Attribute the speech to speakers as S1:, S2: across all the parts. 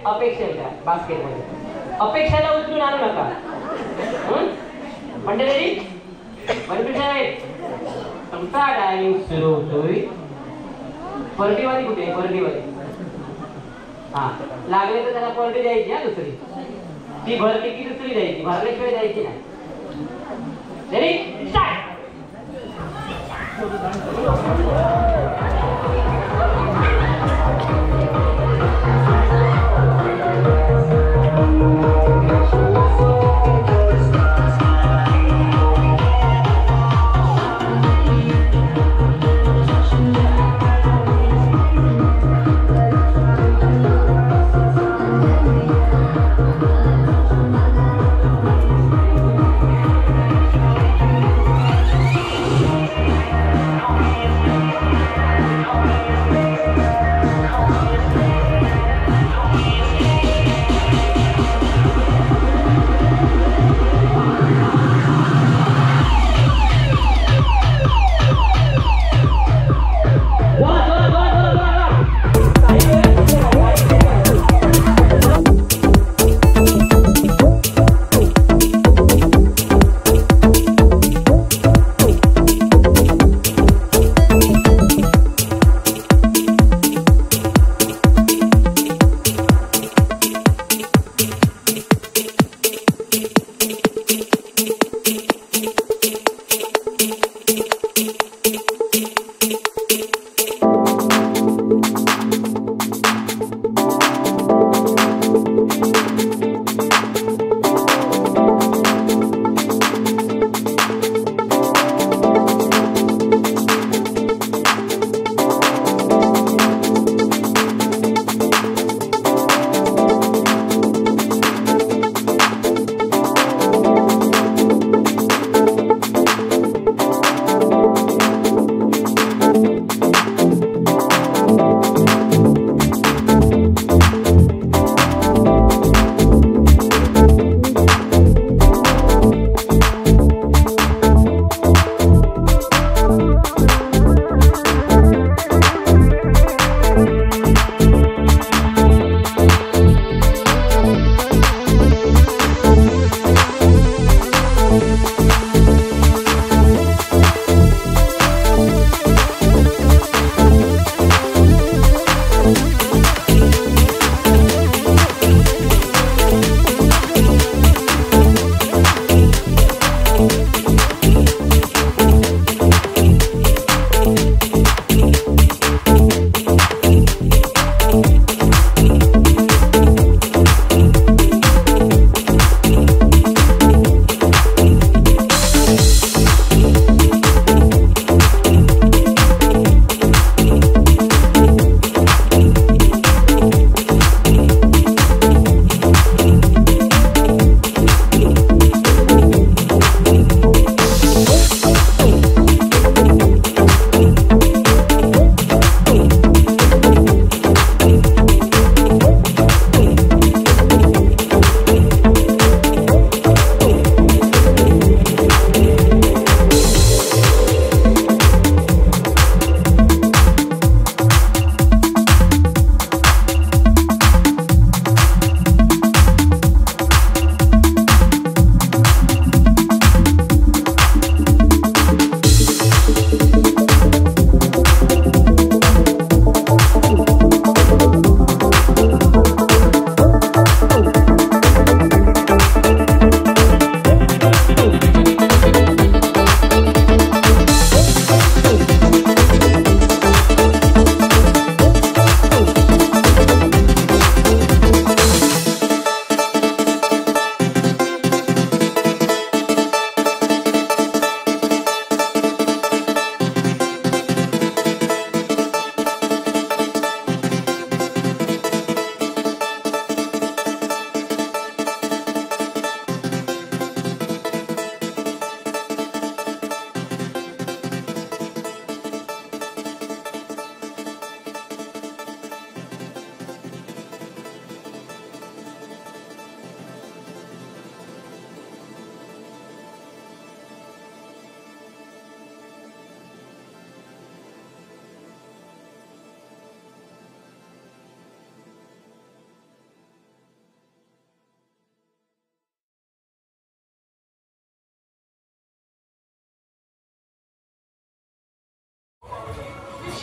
S1: अपेक्षेच्या बास्केटमध्ये अपेक्षाला उचलून आणू नका. म्हणजे तरी तुमचा टायमिंग सुरू होतोय. परडीवाली कुठे? परडीवाली हा लागले तर त्याला परडी द्यायची हा दुसरी. ती भरली की दुसरी द्यायची, भरल्याशिवाय द्यायची नाही. Ready start.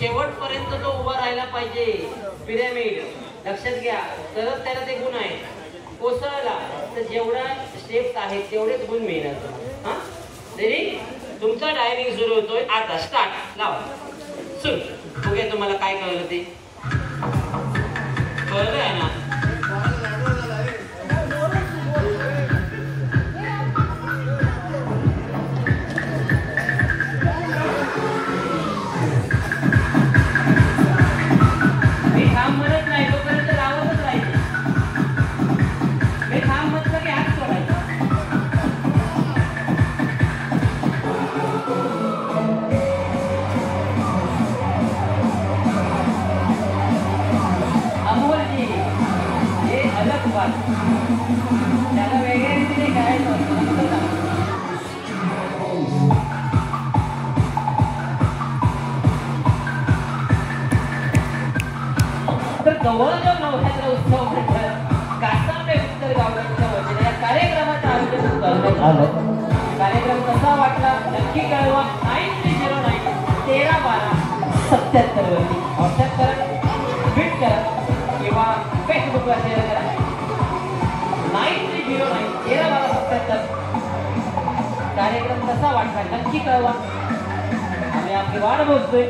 S1: शेवटपर्यंत तो उभा राहायला पाहिजे. पिरॅमिड लक्षात घ्या, तरच त्याला ते गुण आहे. कोसळला तर जेवढा स्टेप्स आहेत तेवढेच गुण मिळणार. हा तरी तुमचा डायनिंग सुरू होतोय आता. स्टार्ट लावा सुरू. बघूया तुम्हाला काय कळलं ते. कळलं आहे ना? मी थांब म्हणत नाही तोपर्यंत लावतच राहायचं. मी थांब म्हटलं की हात सोडायचा. अमोलजी हे अलग बात, त्याला वेगळ्या रीतीने करायचं असतं. तर जवळजवळ नवरात्र उत्सव म्हणतात कासांबे उत्तर गावच्या वतीने या कार्यक्रमाचं आयोजन करण्यात आलं. कार्यक्रम कसा वाटला नक्की कळवा. 9309 1312 77 वरती व्हॉट्सअप करा, ट्विट करा किंवा फेसबुकला शेअर करा. 9309 1312 77. कार्यक्रम कसा वाटला नक्की कळवा. आम्ही आपली वाट बघतोय,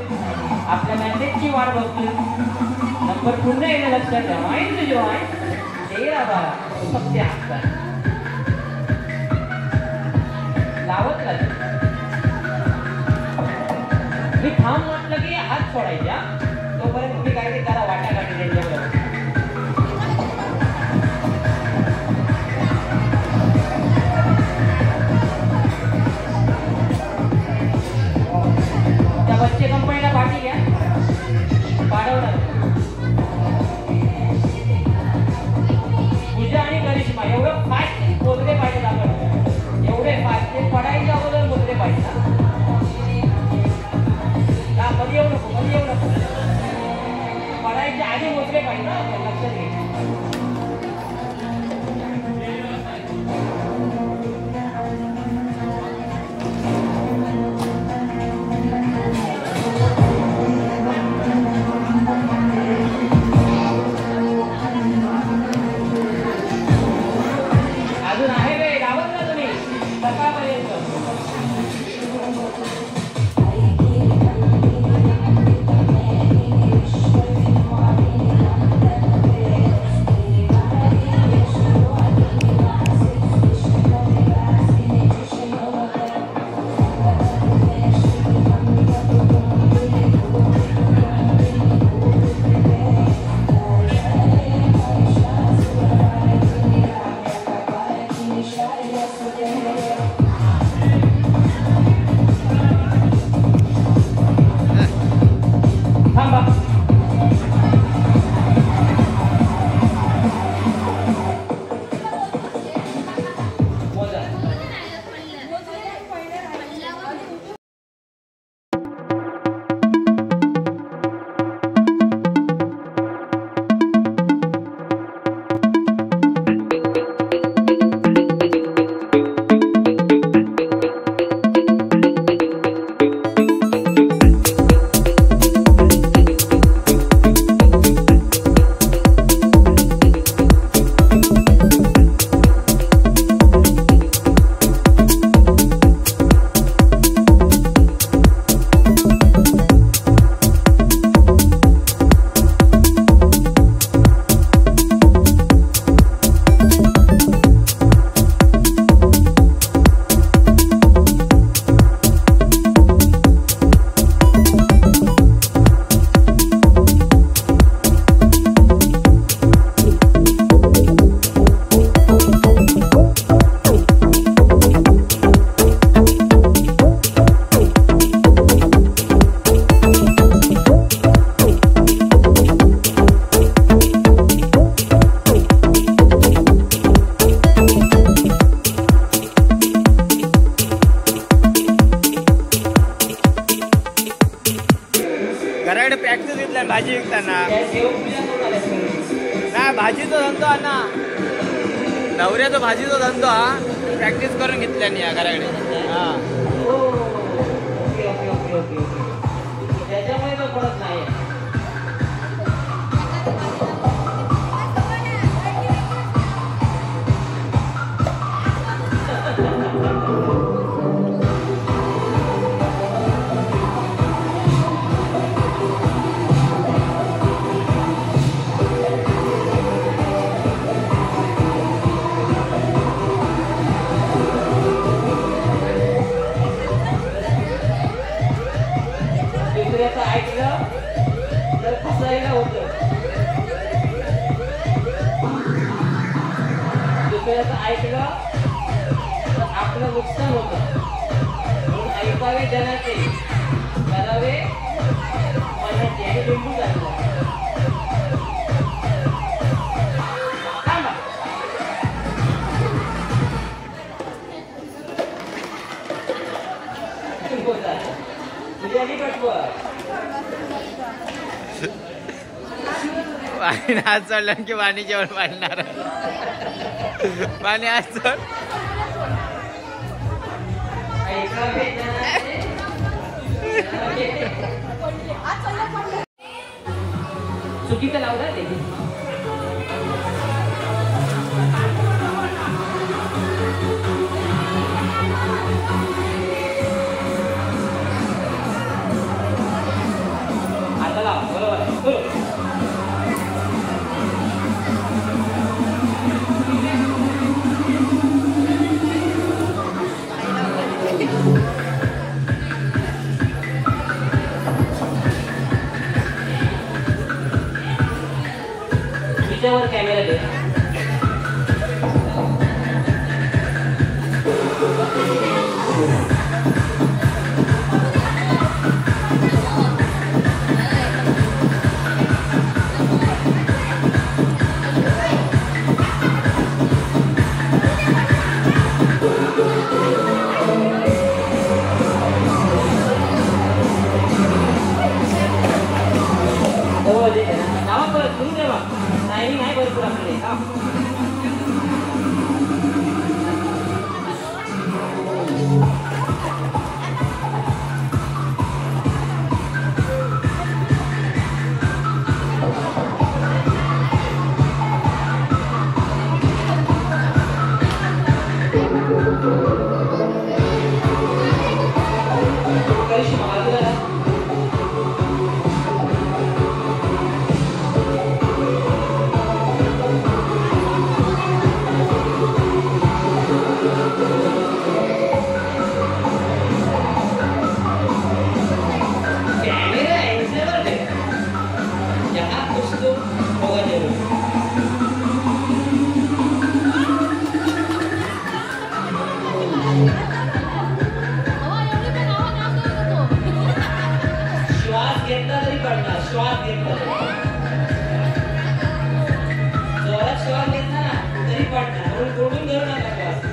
S1: आपल्या मेसेजची वाट बघतोय. नंबर पुन्हा येणं लक्षात ठेवा. 9309 1312 77. लावत राहा. मी थांब म्हटलं की हात सोडायच्या. तोपर्यंत तुम्ही काय ते करा, वाटा काढी त्यांच्याबरोबर. त्या बच्चे कंपनीला पाठी घ्या, पाठवणार. पूजा आणि करिश्मा एवढं फास्ट मोजले पाहिजेत आपण. एवढे फास्ट ते पडायच्या अगोदर मोजले पाहिजे ना. कधी येऊ नको, कधी येऊ नको. पडायच्या आधी मोजले पाहिजे ना आपण. लक्षात घे. अजून आहे वेळ, लावत ना तुम्ही सकाळपर्यंत. थांबा. मोजा.
S2: घराकडे प्रॅक्टिस घेतल्या भाजी विकताना. नाही भाजीचा धंदो हा ना, नवऱ्याचा भाजीचा धंदो हा प्रॅक्टिस करून घेतल्यानी या घराकडे. हा
S1: त्याच्यामुळे पडत नाही. दुसऱ्याचं ऐकलं तर फसायला होतं. दुसऱ्याचं ऐकलं तर आपलं नुकसान होतं. म्हणून ऐकावे जनाचे, करावे मनाचे. आणि लिंबू चालला थांबा. तुझ्या निकटवर
S2: पाणी आज चढलं की पाणी जेवण पाडणार. पाणी आज चढ.
S1: चुकीचं लावलं ते. आता लाव. बरोबर आहे. बरोबर. तिच्यावर कॅमेरा दे. नावा परत सुरू दे मग. टायमिंग आहे भरपूर आपले. करिश्मा बाजूला श्वास घेतला तरी पडणार. श्वास घेतला जोरात श्वास घेतला ना तरी पडणार. म्हणून सोडून धरू नका श्वास.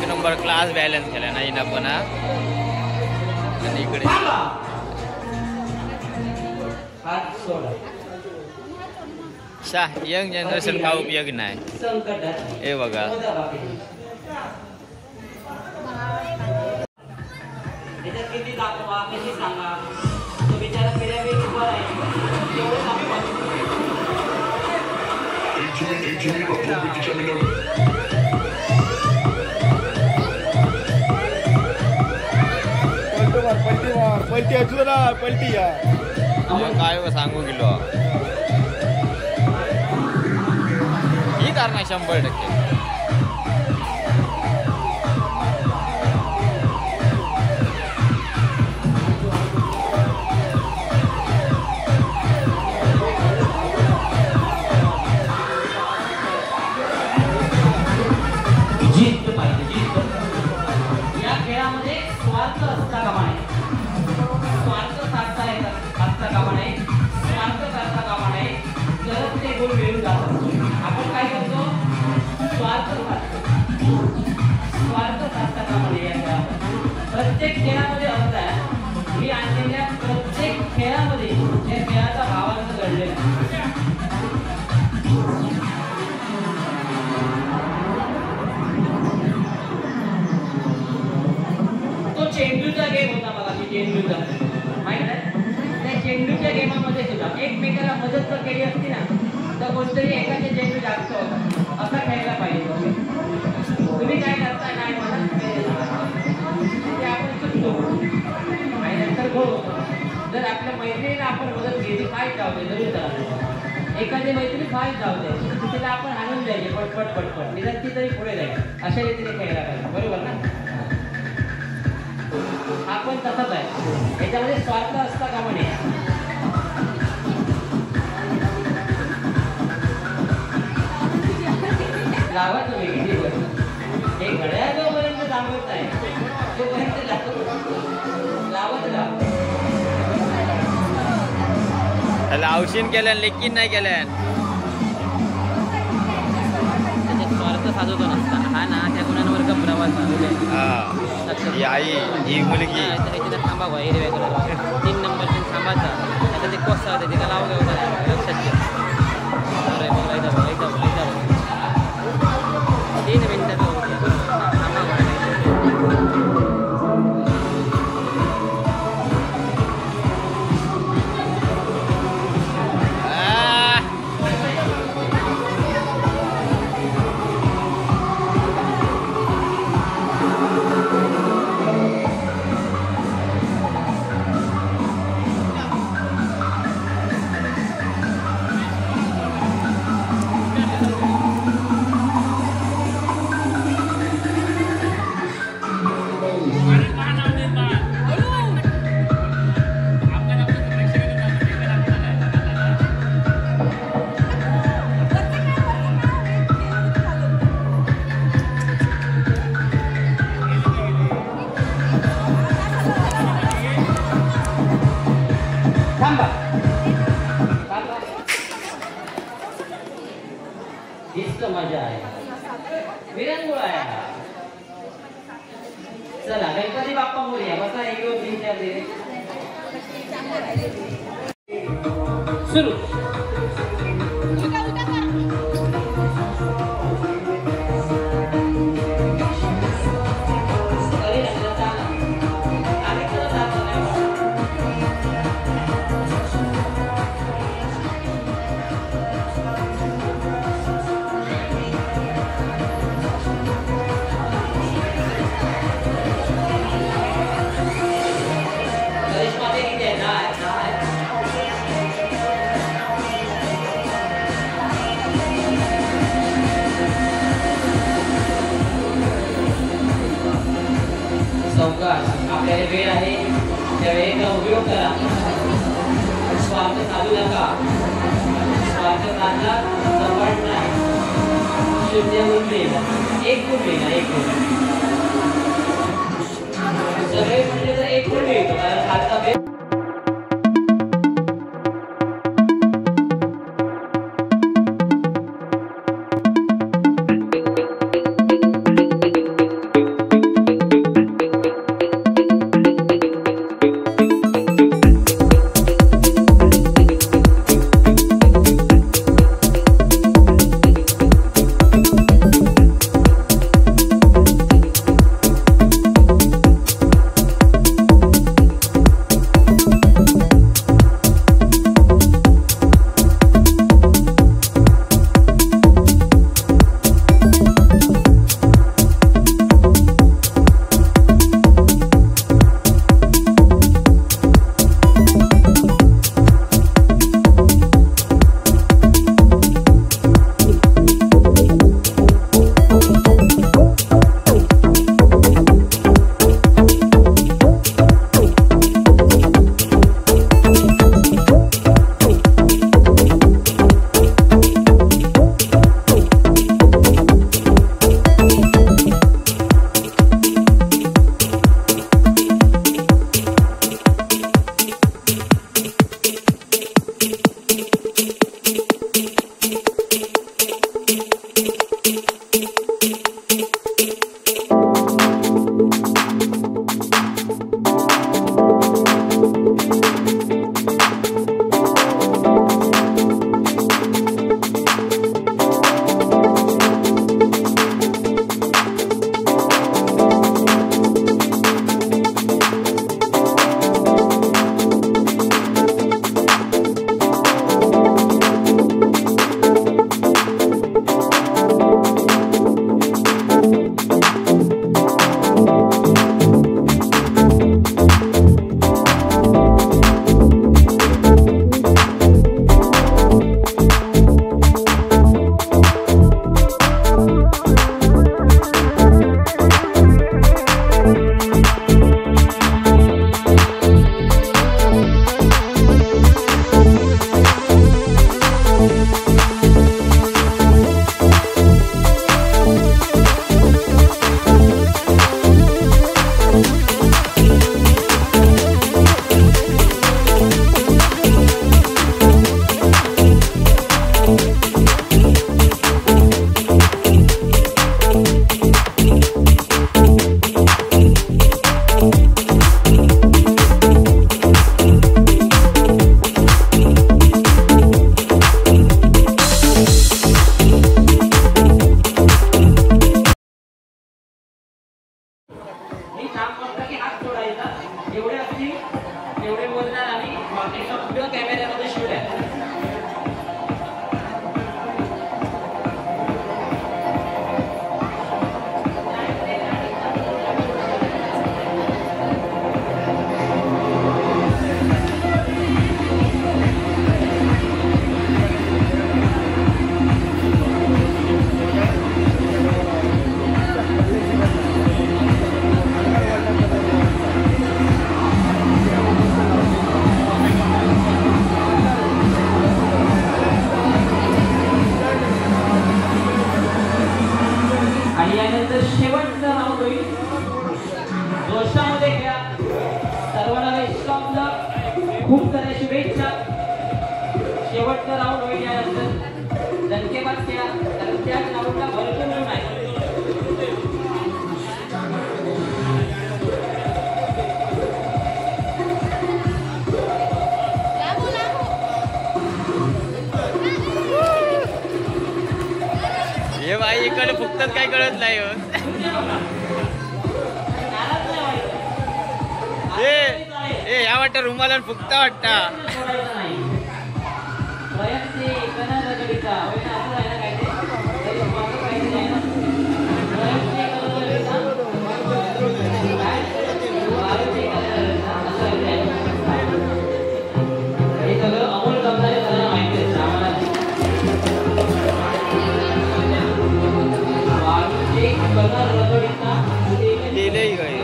S2: नंबर क्लास बॅलन्स केला नाही ना पण. आणि इकडे यंग जनरेशन का उपयोग नाही. हे बघा
S1: त्याच्यात किती दाखवा कशी सांगा तो बिचारा पिढ्यापिढी उभा राहील तेवढंच आम्ही बनवतो.
S3: पलटी अजून पलटी या
S2: काय सांगू गेलो ही कारण 100%.
S1: जिद्द पाहिजे जिद्द. या खेळामध्ये स्वार्थ असता कामा नये. स्वार्थ साधता असता कामा नये. स्वार्थ साधता कामा नये. तरच ते गोल मिळून जातात. आपण काय करतो स्वार्थ साधतो. स्वार्थ साधता कामा नये या खेळामध्ये. प्रत्येक खेळामध्ये अर्थ आहे. मी आणलेल्या प्रत्येक खेळामध्ये त्या खेळाचा भावार्थ घडलेला आहे. चेंडूचा गेम होता बघा की चेंडूचा माहित आहे. त्या चेंडूच्या गेमामध्ये सुद्धा एकमेकाला मदत जर केली असती ना तर कोणतरी एकाचे चेंडू जास्त होता. असं खेळायला पाहिजे. तुम्ही काय करता नाही मदत ते आपण चुकतो आणि नंतर गोल होतो. जर आपल्या मैत्रिणीला आपण मदत केली फाईट जाऊ दे जरूर करा. एखादी मैत्रिणी फाईट जाऊ दे तिला आपण आणून द्यायचे पटपट पटपट निदान ती तरी पुढे जाईल. अशा रीतीने खेळायला पाहिजे. बरोबर ना. हा पण तसाच आहे. याच्यामध्ये स्वार्थ असता कामा नये. लावा तुम्ही किती वर हे घड्याळ जोपर्यंत दाखवत आहे तोपर्यंत लावत राहा.
S2: लावशीन केल्यान लेकीन नाही केल्यान
S1: त्याच्यात स्वार्थ साधवतो नसता. हा ना त्या गुणांवर का प्रवास
S2: ही आई ही मुलगी
S1: थांबा हिरव्या कलर 3 नंबर थांबायचा आता ते कोसा होते ते का लाव होता लक्षात घ्या. एकदा 3 मिनिटात मजा आहे. विरंगुळा आहे. चला गणपती बाप्पा मोरया. बसा 1 2 3 4 सुरू. आपल्याला वेळ आहे त्या वेळेचा उपयोग करा. स्वार्थ साधू नका. स्वार्थ साधला सपाट नाही. 0 गुण मिळेल. 1 गुण मिळेल. 1 गुण सगळे म्हणजे तर 1 गुण मिळतो कारण खालचा वेळ शेवटचा राऊंड होईल यानंतर दणकेबाज खेळा कारण त्याच राऊंडला भरपूर मिळून आहे
S2: हे बाई इकडे फुकतात काय कळत नाही हो. ए या वाटतं रुमाला फुकता वाटता केलंही काय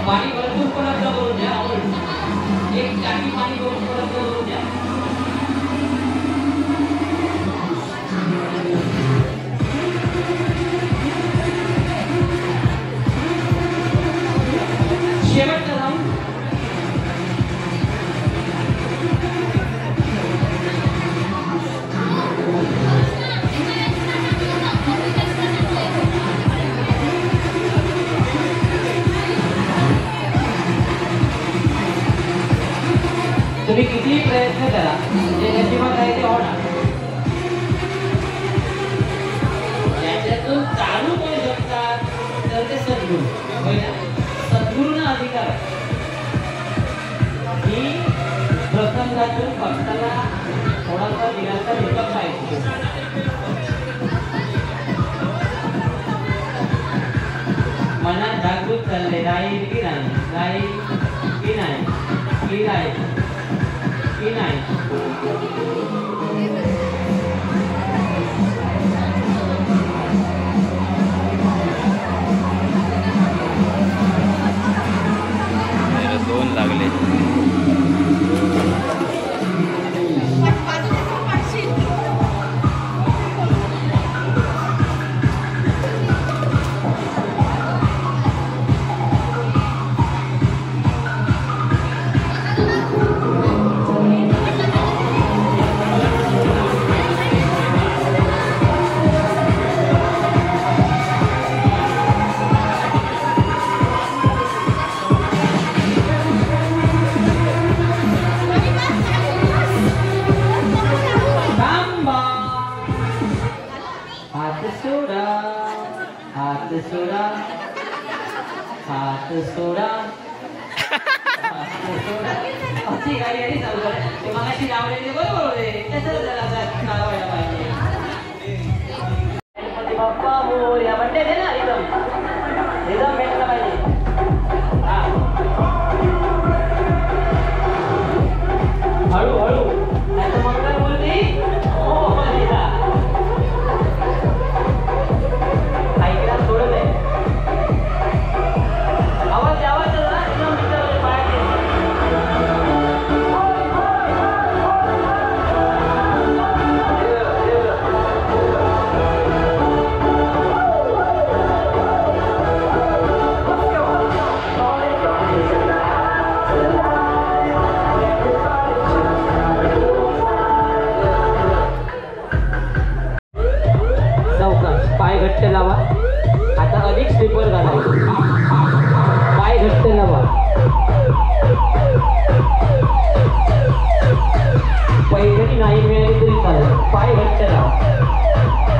S1: पाणी भरपूर उपलब्ध करून द्या एक टाकी पाणी उपलब्ध करून द्या शेवटचा राऊंड तुम्ही किती प्रयत्न करा जे नशिबात आहे ते होणार याच्यातून चालू करू शकतात तर ते सद्गुरू होय ना सद्गुरूंना अधिकार आहे की प्रसंगातून भक्ताला थोडासा दिलासा दीपक पाहिजे मनात जागृत चालले राहील की नाही राहील की नाही की राहील की नाही
S2: दोन लागले हात सोडा अशी गाडी गाडी चालू करे मगाशी लावलेली बरोबर होते त्याचं जरा चालवायला पाहिजे गणपती बाप्पा मोरया म्हणते दे ना रिदम भेटला पाहिजे हा हळू हळू नाही तर मंगल मूर्ती हो बघा ऐकला सोडत आहे आवाज आवाज ना एकदम मित्राचे पायाचे सावकाश पाय घट्ट लावा आता अधिक स्लीपर घालायचे पाय घट्ट लावा पैठणी नाही मिळाली तरी चालेल पाय घट्ट लावा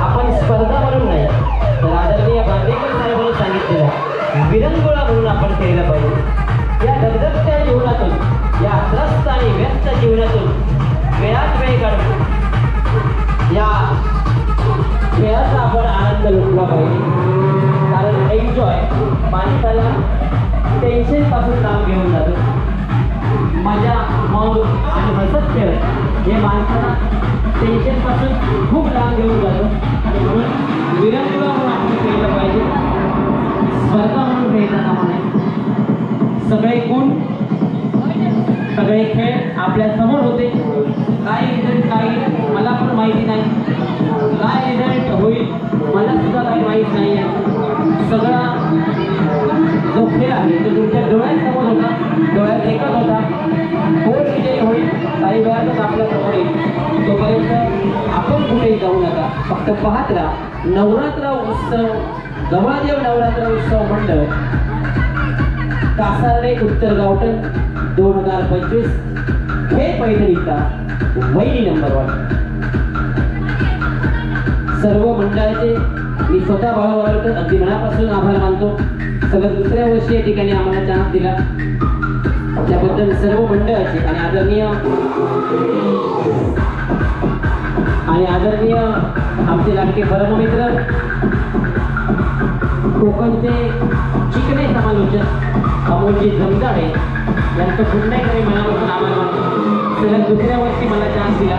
S2: आपण स्पर्धा म्हणून नाही तर आदरणीय बांदेकर साहेबांनी सांगितलेलं विरंगुळा म्हणून आपण केलं पाहिजे या दगदगत्या जीवनातून या त्रस्त आणि व्यस्त जीवनातून वेळात वेळ काढून या खेळाचा आपण आनंद लुटला पाहिजे कारण एन्जॉय माणसाला टेन्शन पासून काम घेऊन जातो मजा मौज आणि हसत खेळ हे माणसाला टेन्शन पासून खूप लांब घेऊन जातो म्हणून विरंगुळा म्हणून आपण केलं पाहिजे स्पर्धा म्हणून घ्यायचा कामा नाही सगळे गुण सगळे खेळ आपल्या समोर होते काही रिझल्ट काही मला पण माहिती नाही, काय रिझल्ट होईल मला सुद्धा काही माहीत नाही आहे. सगळा जो खेळ आहे तो तुमच्या डोळ्यासमोर होता, डोळ्यात एकच होता. कोण विजयी होईल काही वेळातच आपल्या समोर येईल. तोपर्यंत आपण कुठेही जाऊ नका, फक्त पाहत राहा. नवरात्र उत्सव, गव्हादेव नवरात्र उत्सव मंडळ, कासार्डे उत्तर गावठण 2025 खेळ पैठणीचा वैरी नंबर 1. सर्व मंडळाचे मी स्वतः भावावर अगदी मनापासून आभार मानतो. सगळं दुसऱ्या वर्षी या ठिकाणी आम्हाला चान्स दिला त्याबद्दल सर्व मंडळाचे आणि आदरणीय आमचे लाडके परममित्र कोकणचे चिकणे समालोचक अमोलजी जमदाडे यांचं पुन्हा एकदा मनापासून आभार मानतो. सलग दुसऱ्या वर्षी मला चान्स दिला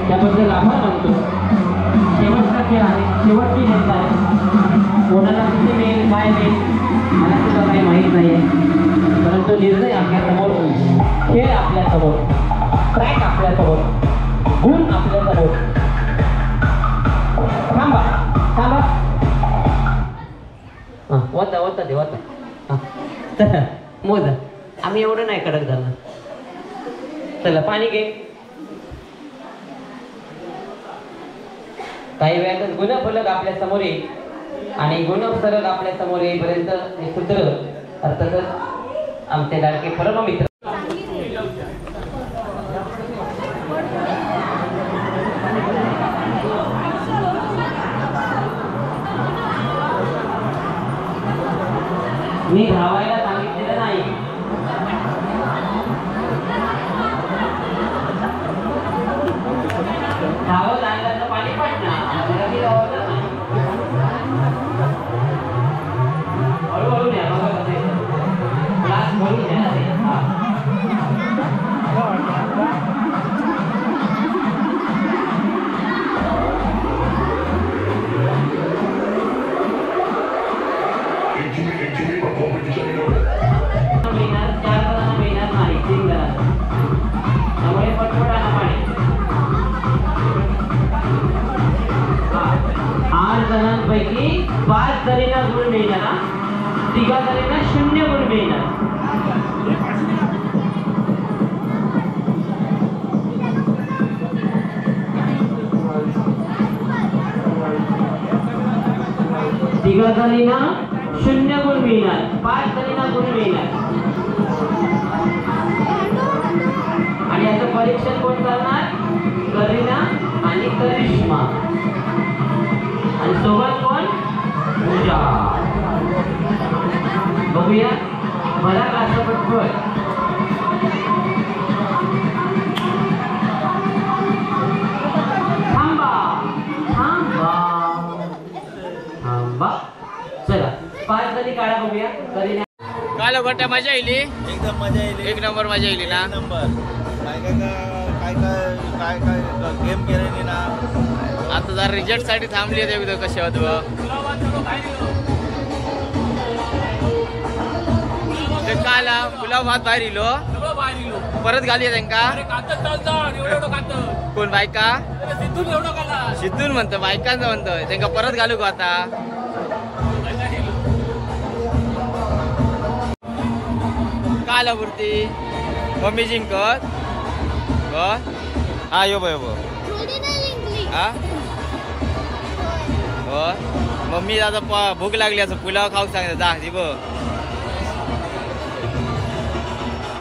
S2: त्याबद्दल आभार मानतो. शेवटचा खेळ आहे, शेवटची जनता आहे. कोणाला किती मेल काय मेल मला सुद्धा काही माहीत नाही आहे, परंतु निर्णय आपल्यासमोर, खेळ आपल्यासमोर, ट्रॅक आपल्यासमोर, गुण आपल्यासमोर. थांबा थांबा, होता होता ते होता. चला मोजा, आम्ही एवढं नाही कडक झालं. चला पाणी घे. काही वेळातच गुणफलक आपल्या समोर येईल आणि गुणफलक आपल्या समोर येईपर्यंत हे सूत्र अर्थातच आमचे लाडके परममित्र मी धावायला सांगितलेलं नाही. धावत आणलं तर पाणी पडणार. हळूहळू द्या, बघा कसे ग्लास भरून द्या. त्यामुळे पटपटानं पाणी. 8 जणांपैकी 5 जणींना गुण मिळणार, 3 जणींना 0 गुण मिळणार. तिघा जणींना 0 गुण मिळणार, 5 जणींना गुण मिळणार. आणि याचं परीक्षण कोण करणार? करीना आणि करिश्मा. आणि सोबत कोण? पूजा. बघूया मला क्लास पटकन. थांबा थांबा थांबा. चला 5 जणी काढा. बघूया करीना.
S4: काय गोट्या मजा येईल,
S3: एकदम मजा येईल.
S4: एक नंबर मजा येईल ना.
S3: नंबर काय काय गेम केले ना.
S4: आता जर रिजल्ट साठी थांबली आहे कसे होत काल पुलाव भात बाहेर इलो परत घाली त्यांका कोण बायका सिद्धून म्हणतो बायकांचं म्हणतोय त्यांना परत घालू का आता. काल पुरती मम्मी जिंकत हा यो बो हा हो. मम्मी आता भूक लागली असं पुलाव खाऊ सांगत जा दिब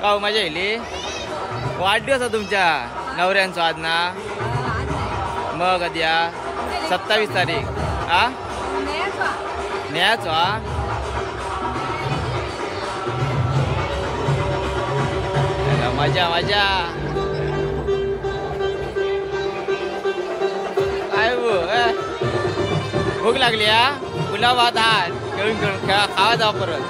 S4: का मजा येईल. वाढदिवस तुमच्या नवऱ्यांचं आज ना. मग कध्या 27 तारीख हा न्यायचो हा. मजा मजा काय भूक लागली हा. पुलाव भात हा खेळून खेळून खावा जावा परत.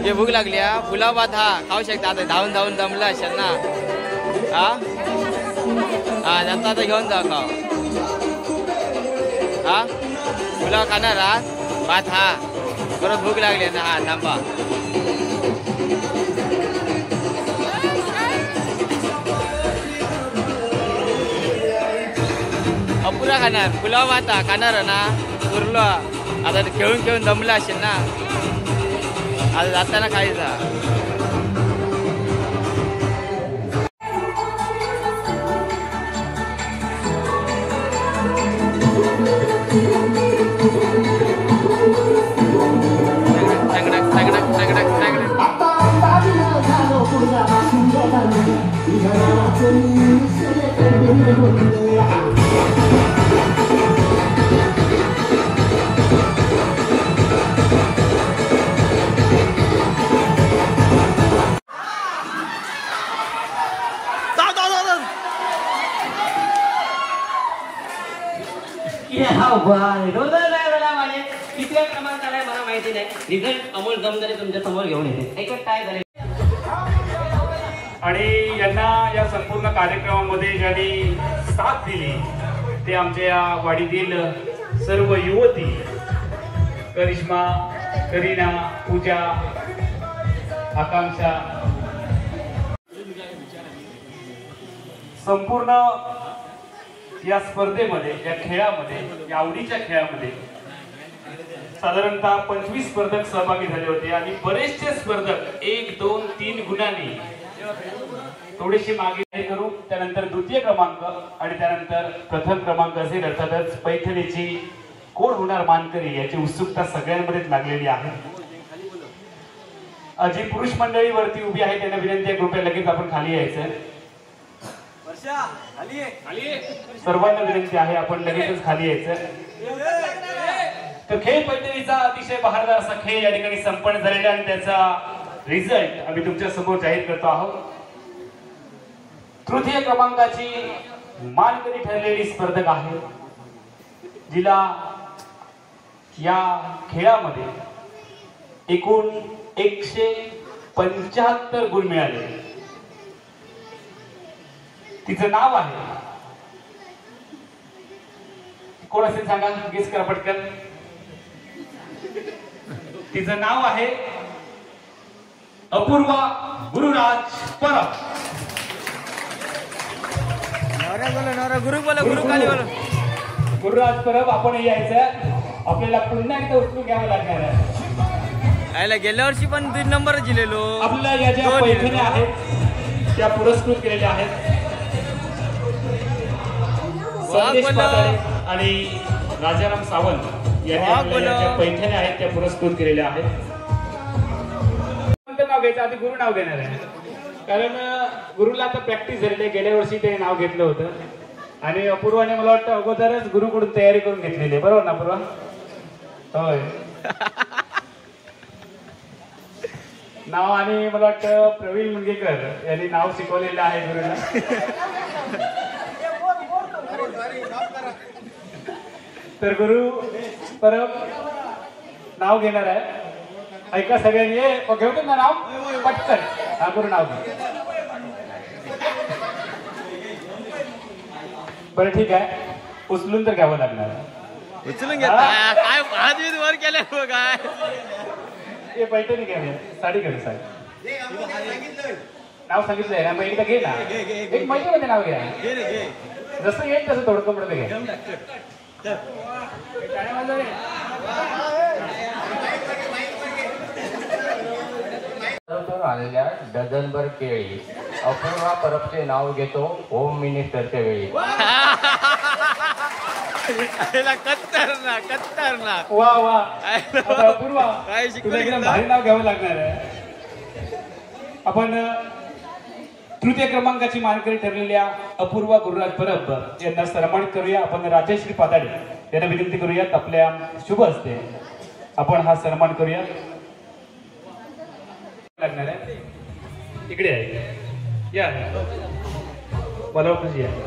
S4: जे भूक लागली हा पुलाव भात हा खाऊ शकता. आता धावून धावून दमला असेल ना हा. हा नंतर आता घेऊन जा खाऊ हा. पुलाव खाणार हा भात हा परत भूक लागली आता. हा थांबा. अपुरा खाणार पुलाव आता खाणार ना उरलो. आता खेळून खेळून दमला असेल ना आता जाताना खायचा.
S2: कितव्या क्रमांक आलाय मला माहिती नाही. रिझल्ट अमोल जमदारे तुमच्या समोर घेऊन येते. ऐकत काय झाले.
S5: आणि यांना या संपूर्ण कार्यक्रमामध्ये ज्यांनी साथ दिली ते आमच्या या वाडीतील सर्व युवती करिश्मा, करीना, पूजा, आकांक्षा, संपूर्ण या स्पर्धेमध्ये या खेळामध्ये या आवडीच्या खेळामध्ये साधारणतः 25 स्पर्धक सहभागी झाले होते आणि बरेचसे स्पर्धक 1, 2, 3 गुणांनी थोडीशी मागे करू. त्यानंतर द्वितीय क्रमांक आणि त्यानंतर प्रथम क्रमांक असेल. अर्थातच पैठणीची कोण होणार मानकरी याची उत्सुकता सगळ्यांमध्येच लागलेली आहे. जी पुरुष मंडळी वरती उभी आहे त्यांना विनंती आहे कृपया लगेच आपण खाली यायचं. सर्वांना विनंती आहे आपण लगेचच खाली यायचं. तर खेळ पैठणीचा अतिशय बहारदार असा खेळ या ठिकाणी संपन्न झालेला आणि त्याचा रिझल्ट आम्ही तुमच्या समोर जाहीर करतो आहोत. तृतीय क्रमांकाची मानकरी ठरलेली स्पर्धक आहे जिला या खेळामध्ये एकूण 175 गुण मिळाले. तिचं नाव आहे, कोण असेल सांगा, गेस करा पटकन. तिचं नाव आहे अपूर्वा गुरुराज परब.
S4: गुरु खाली बोला.
S5: गुरुराज परब आपण यायचं. आपल्याला पुन्हा एकदा उचलून घ्यावं लागणार आहे.
S4: गेल्या वर्षी पण 3 नंबर दिलेलो.
S5: आपल्या या ज्या पैठण्या आहेत त्या पुरस्कृत केलेल्या आहेत. संदेश पाताळे आणि राजाराम सावंत यांनी ज्या पैठण्या आहेत त्या पुरस्कृत केलेल्या आहेत. नाव घ्यायचं आधी गुरु नाव घेणार आहे कारण गुरुला आता प्रॅक्टिस झालेली आहे. गेल्या वर्षी ते नाव घेतलं होतं आणि अपूर्वाने मला वाटतं अगोदरच गुरुकडून तयारी करून घेतलेली आहे. बरोबर ना अपूर्वा? होय. नाव आणि मला वाटतं प्रवीण मुंगेकर यांनी नाव शिकवलेलं आहे गुरुला. तर गुरु परब नाव घेणार आहे. ऐका सगळ्यांनी, घेऊ ना नाव पटकन. हा गुरु नाव घे. बरं ठीक आहे, उचलून तर घ्यावं लागणार.
S4: उचलून घेता काय हात वर केले काय.
S5: हे पैठणी घ्या, साडी घ्या. साडी नाव सांगितलंय ना, मग एकदा घे ना. एक मैत्रीमध्ये नाव घ्या, जसं येईल तसं थोडं मध्ये घ्या.
S6: आलेल्या डझनभर केळी अपूर्वा परबचे नाव घेतो होम मिनिस्टरच्या वेळी.
S4: खतरनाक.
S5: वा वा अपूर्वा, तुला एकदम भारी नाव घ्यावं लागणार आहे. आपण तृतीय क्रमांकाची मानकरी ठरलेल्या अपूर्वा गुरुराज परब यांना सन्मानित करूया. आपण राजश्री पाताळे यांना विनंती करूयात आपल्या शुभ हस्ते आपण हा सन्मान करूया. लागणार आहे इकडे आहे, या मला खुशी आहे.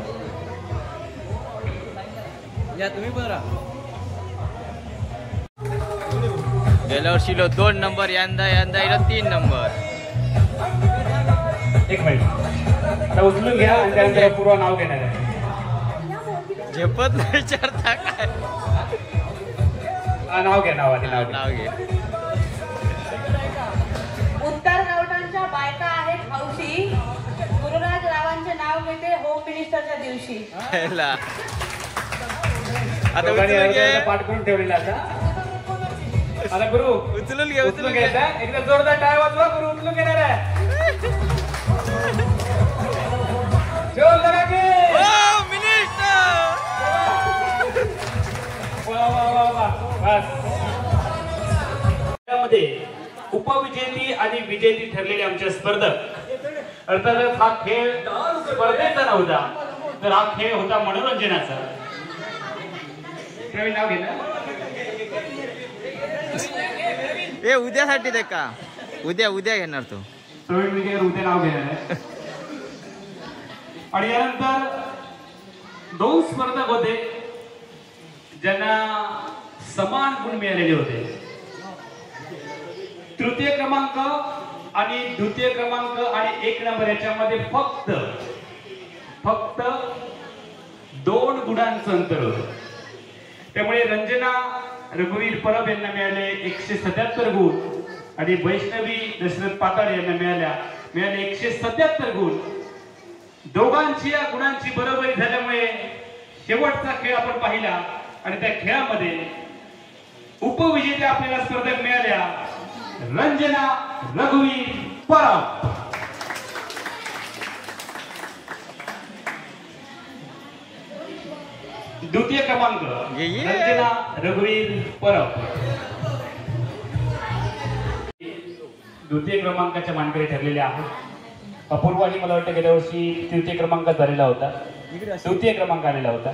S4: या तुम्ही बरा. गेल्या वर्षी 2 नंबर, यंदा येईल 3 नंबर.
S5: एक मिनिट, आता उचलून घ्या आणि त्यानंतर पूर्व नाव घेणार आहे.
S4: झेपत नाही विचारता काय.
S5: नाव घ्या, नाव आधी
S4: नाव घे.
S7: नाव घेते होम मिनिस्टरच्या दिवशी.
S4: ह्याला. आता
S5: दोघांनी
S4: उचलून घे
S5: अर्धा पाठ करून ठेवलेला आता. आता गुरु
S4: उचलून घे
S5: उचलून घ्यायचा. एकदा जोरदार टाळ वाजवा. गुरु उचलून घेणार आहे. जोरदार घे.
S4: Home minister.
S5: वा वा वा वा. बस. त्यामध्ये उपविजेती आणि विजेती ठरलेले आमचे स्पर्धक. अर्थातच हा खेळ स्पर्धेचा नव्हता, तर हा खेळ होता मनोरंजनाचा. प्रवीण नाव घे ना.
S4: हे उद्यासाठी ते का उद्या घेणार तो.
S5: प्रवीण विजय उद्या नाव घेणार आहे. आणि यानंतर 2 स्पर्धक होते ज्यांना समान गुण मिळालेले होते. तृतीय क्रमांक आणि द्वितीय क्रमांक आणि 1 नंबर याच्यामध्ये फक्त 2 गुणांचं अंतर होतं. त्यामुळे रंजना रघुवीर परब यांना मिळाले 177 गुण आणि वैष्णवी दशरथ पाताळ यांना मिळाले 177 गुण. दोघांची या गुणांची बरोबरी झाल्यामुळे शेवटचा खेळ आपण पाहिला आणि त्या खेळामध्ये उपविजेत्या आपल्याला स्पर्धक मिळाल्या रंजना रघुवीर परब. द्वितीय क्रमांक रंजना रघुवीर परब. द्वितीय क्रमांकाच्या मानकरी ठरलेल्या आहेत. अपूर्वानी मला वाटतं गेल्या वर्षी तृतीय क्रमांक झालेला होता, द्वितीय क्रमांक आलेला होता.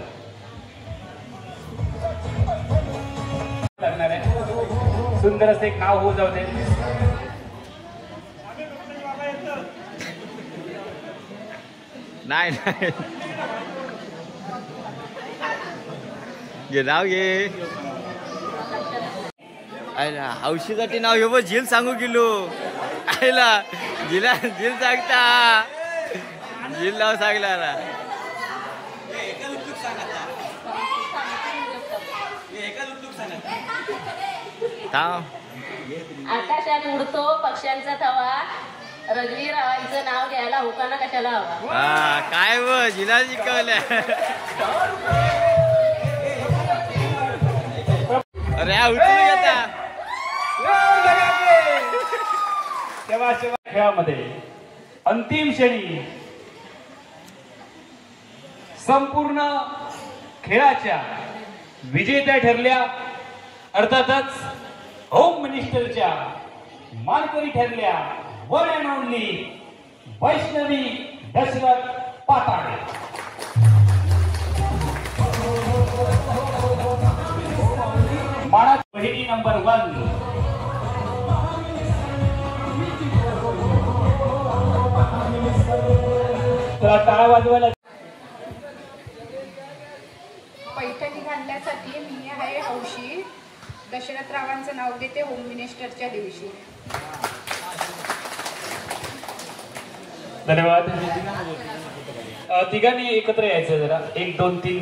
S5: लागणार आहे. सुंदर असं एक नाव होऊ जाऊ दे.
S4: नाही घे नाव घे. आयला हौशीसाठी नाव हे बघ झील सांगू गेलो. आयला झील सांगता झील नाव सांगला ना.
S8: आकाशात उडतो पक्ष्यांचा थवा. रघुवीर रावांचं नाव घ्यायला हुकाना कशाला हवा.
S4: काय व जिला शिकवलं. अरे उचलून घेता.
S5: तेव्हा खेळामध्ये अंतिम क्षणी संपूर्ण खेळाच्या विजेत्या ठरल्या. अर्थातच होम मिनिस्टरच्या मानकरी ठरल्या one and only Vaishnavi Dashrath Patale. माणा बहिणी नंबर 1. टाळा वाजवायला.
S7: पैठणी घालण्यासाठी मी आहे हौशी. दशरथ रावांचं नाव घेते होम मिनिस्टरच्या दिवशी.
S5: धन्यवाद. तिघांनी एकत्र यायचं जरा. 1 2 3